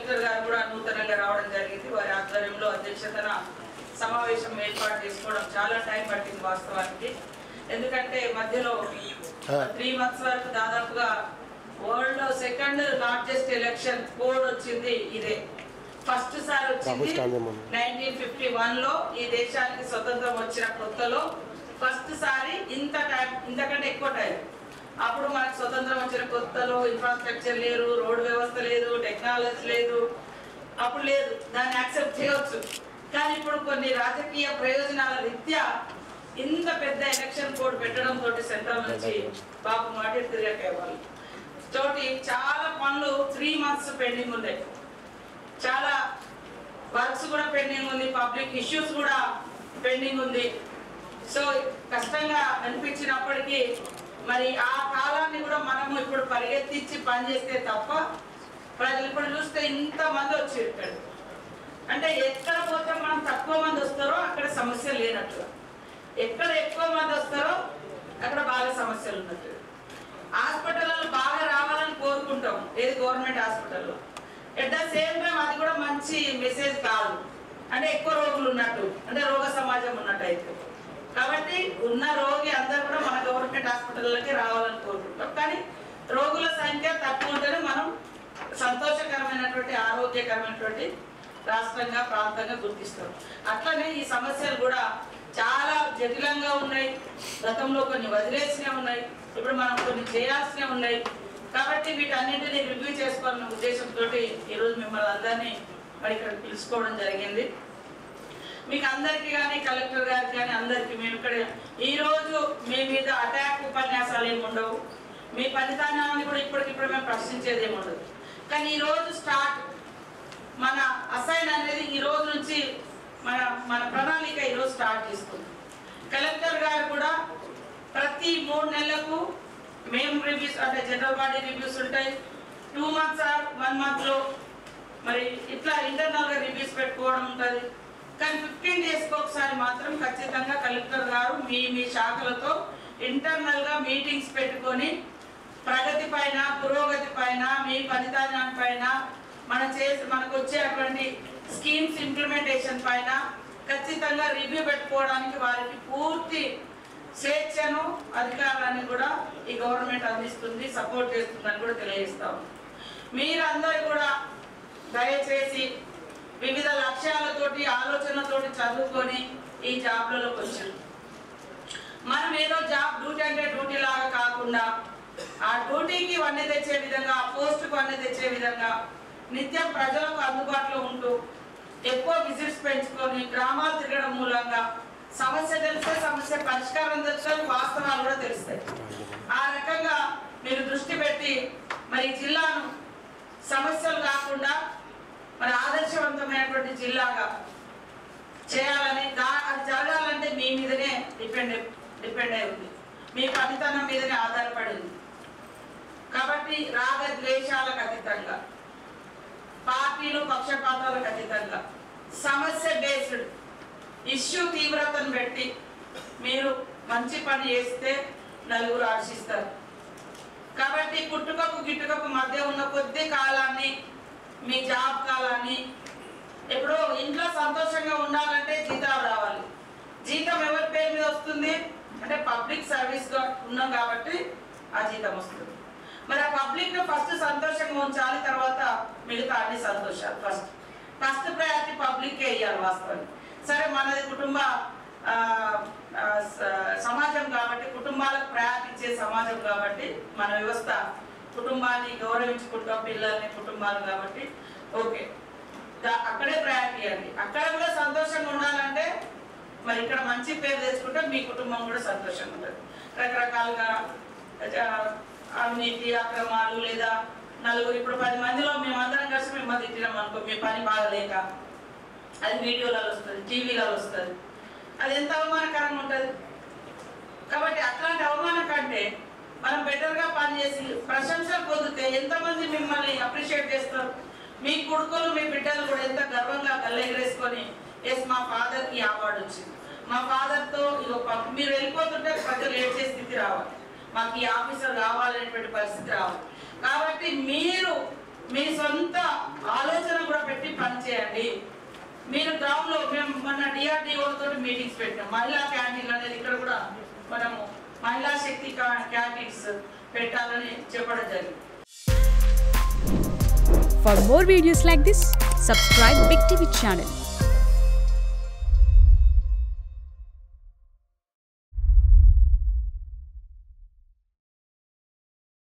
Collector గారు కూడా నూతనంగా రావడం జరిగింది. వారి ఆధ్వర్యంలో అధ్యక్షతన సమావేశం ఏర్పాటు చేసుకోవడం చాలా టైం పట్టింది వాస్తవానికి. ఎందుకంటే మధ్యలో 3 months వరకు దాదాపుగా వరల్డ్ లో సెకండ్ లార్జెస్ట్ ఎలక్షన్ కోడ్ వచ్చింది ఇదే. ఫస్ట్ సారి వచ్చింది 1951లో ఈ దేశానికి స్వతంత్రం వచ్చిన కొత్తలో ఫస్ట్ సారి ఇంతకంటే ఎక్కువ టైం. అప్పుడు మనకు స్వతంత్రం వచ్చిన కొత్తలో ఇన్ఫ్రాస్ట్రక్చర్ లేదు, రోడ్ వ్యవస్థ లేదు, టెక్నాలజీ లేదు, అప్పుడు లేదు, దాన్ని యాక్సెప్ట్ చేయవచ్చు. కానీ ఇప్పుడు కొన్ని రాజకీయ ప్రయోజనాల రీత్యా ఇంత పెద్ద ఎలక్షన్ కోడ్ పెట్టడం తోటి సెంట్రల్ నుంచి బాబు మాట తిరిగేవాళ్ళు తోటి చాలా పనులు 3 months పెండింగ్ ఉన్నాయి. చాలా వర్క్స్ కూడా పెండింగ్ ఉంది, పబ్లిక్ ఇష్యూస్ కూడా పెండింగ్ ఉంది. సో కష్టంగా అనిపించినప్పటికీ మరి ఆ కాలాన్ని కూడా మనము ఇప్పుడు పరిగెత్తించి పనిచేస్తే తప్ప ప్రజలు ఇప్పుడు చూస్తే ఇంతమంది వచ్చేటాడు అంటే ఎక్కడ పోతే మనం తక్కువ మంది వస్తారో అక్కడ సమస్యలు లేనట్టుగా, ఎక్కడ ఎక్కువ మంది వస్తారో అక్కడ బాగా సమస్యలు ఉన్నట్టు. హాస్పిటల్లో బాగా రావాలని కోరుకుంటాం, ఏది గవర్నమెంట్ హాస్పిటల్లో. ఎట్ ద సేమ్ టైం అది కూడా మంచి మెసేజ్ కాదు, అంటే ఎక్కువ రోగులు ఉన్నట్టు, అంటే రోగ సమాజం ఉన్నట్టు అయితే. కాబట్టి ఉన్న రోగి అందరూ కూడా మన గవర్నమెంట్ హాస్పిటల్లోకి రావాలని కోరుకుంటాం. కానీ రోగుల సంఖ్య తక్కువ ఉంటేనే మనం సంతోషకరమైనటువంటి ఆరోగ్యకరమైనటువంటి రాష్ట్రంగా ప్రాంతంగా గుర్తిస్తాం. అట్లనే ఈ సమస్యలు కూడా చాలా జటిలంగా ఉన్నాయి. గతంలో కొన్ని వదిలేసినవి ఉన్నాయి, ఇప్పుడు మనం కొన్ని చేయాల్సినవి ఉన్నాయి. కాబట్టి వీటన్నింటినీ రివ్యూ చేసుకోవాలన్న ఉద్దేశంతో ఈరోజు మిమ్మల్ని అందరినీ మరి ఇక్కడ పిలుచుకోవడం జరిగింది. మీకు అందరికీ కానీ కలెక్టర్ గారికి కానీ అందరికీ మేము ఇక్కడ ఈరోజు మీ మీద అటాక్ ఉపన్యాసాలు ఏమి ఉండవు, మీ ఫలితాన్ని కూడా ఇప్పటికిప్పుడు మేము ప్రశ్నించేది ఏమి ఉండదు. కానీ ఈరోజు స్టార్ట్ మన అసైన్ అనేది ఈ రోజు నుంచి మన ప్రణాళిక ఈరోజు స్టార్ట్ చేసుకుంది. కలెక్టర్ గారు కూడా ప్రతి 3 నెలలకు మేము రివ్యూస్ అంటే జనరల్ బాడీ రివ్యూస్ ఉంటాయి. 2 months ఆర్ 1 monthలో మరి ఇట్లా ఇంటర్నల్గా రివ్యూస్ పెట్టుకోవడం ఉంటుంది. కానీ 15 daysకి ఒకసారి మాత్రం ఖచ్చితంగా కలెక్టర్ గారు మీ శాఖలతో ఇంటర్నల్గా మీటింగ్స్ పెట్టుకొని ప్రగతి పైన, పురోగతి పైన, మీ ఫలితాన్ని పైన, మనకు వచ్చేటువంటి స్కీమ్స్ ఇంప్లిమెంటేషన్ పైన ఖచ్చితంగా రివ్యూ పెట్టుకోవడానికి వారికి పూర్తి స్వేచ్ఛను, అధికారాన్ని కూడా ఈ గవర్నమెంట్ అందిస్తుంది, సపోర్ట్ చేస్తుందని కూడా తెలియజేస్తాము. మీరందరూ కూడా దయచేసి వివిధ లక్ష్యాలతోటి, ఆలోచనలతోటి చదువుకొని ఈ జాబ్లలోకి వచ్చారు. మనం ఏదో జాబ్ డ్యూటీ అంటే డ్యూటీ లాగా కాకుండా ఆ డ్యూటీకి వన్నీ తెచ్చే విధంగా, ఆ పోస్టుకు వన్నీ తెచ్చే విధంగా నిత్యం ప్రజలకు అందుబాటులో ఉంటూ ఎక్కువ విజిట్స్ పెంచుకొని గ్రామాలు తిరగడం మూలంగా సమస్య తెలిస్తే సమస్య పరిష్కారం తెలుస్తాయి, వాస్తవాలు కూడా తెలుస్తాయి. ఆ రకంగా మీరు దృష్టి పెట్టి మరి జిల్లాను సమస్యలు కాకుండా మరి ఆదర్శవంతమైనటువంటి జిల్లాగా చేయాలని, అది జరగాలంటే మీ మీదనే డిపెండ్ అయి ఉంది, మీ పనితనం మీదనే ఆధారపడి ఉంది. కాబట్టి రాగద్వేషాలకు అతీతంగా, పార్టీలు పక్షపాతాలకు అతీతంగా, సమస్య బేస్డ్ ఇష్యూ తీవ్రతను పెట్టి మీరు మంచి పని చేస్తే నలుగురు ఆశిస్తారు. కాబట్టి పుట్టుకకు గిట్టుకకు మధ్య ఉన్న కొద్ది కాలాన్ని, మీ జాబ్ కాలాన్ని, ఇప్పుడు ఇంట్లో సంతోషంగా ఉండాలంటే జీతాలు రావాలి. జీతం ఎవరి పేరు మీద వస్తుంది అంటే పబ్లిక్ సర్వీస్గా ఉన్నాం కాబట్టి ఆ జీతం వస్తుంది. మరి ఆ పబ్లిక్ను ఫస్ట్ సంతోషంగా ఉంచాలి, తర్వాత మిగతా అన్ని సంతోషాలు. ఫస్ట్ ప్రయారిటీ పబ్లిక్కే ఇవ్వాలి వాస్తవాన్ని. సరే మనది కుటుంబ సమాజం కాబట్టి, కుటుంబాలకు ప్రయారిటీ ఇచ్చే సమాజం కాబట్టి, మన వ్యవస్థ కుటుంబాన్ని గౌరవించుకుంటాం, పిల్లల్ని, కుటుంబాలు కాబట్టి ఓకే, అక్కడే ప్రయారిటీ ఇవ్వండి. అక్కడ కూడా సంతోషంగా ఉండాలంటే మరి ఇక్కడ మంచి పేరు తెచ్చుకుంటే మీ కుటుంబం కూడా సంతోషంగా ఉంటుంది. రకరకాలుగా అవినీతి, అక్రమాలు లేదా నలుగురు, ఇప్పుడు 10 మందిలో మేమందరం కలిసి మిమ్మల్ని తిట్టినాం అనుకో, మీ పని బాగలేక, అది వీడియోలలో వస్తుంది, టీవీలలో వస్తుంది, అది ఎంత అవమానకరంగా ఉంటుంది. కాబట్టి అట్లాంటి అవమానం కంటే మనం బెటర్గా పనిచేసి ప్రశంసలు పొందితే ఎంతమంది మిమ్మల్ని అప్రిషియేట్ చేస్తారు. మీ కొడుకులు, మీ బిడ్డలు కూడా ఎంత గర్వంగా కళ్ళెగరేసుకొని ఎస్ మా ఫాదర్కి అవార్డు వచ్చింది, మా ఫాదర్తో ఇదో మీరు వెళ్ళిపోతుంటే ప్రజలు ఏడ్చే స్థితి రావాలి, మాకు ఈ ఆఫీసర్ కావాలనేటువంటి పరిస్థితి రావాలి. కాబట్టి మీరు మీ సొంత ఆలోచన కూడా పెట్టి పనిచేయండి. మీరు గ్రౌండ్లో మేము మన DRDO తోటి మీటింగ్స్ పెట్టాం. మహిళా క్యాంటీన్లు అనేది ఇక్కడ కూడా మనము మహిళా శక్తి క్యాంటీన్స్ పెట్టాలని చెప్పడం జరిగింది. For more videos like this, subscribe Big TV channel.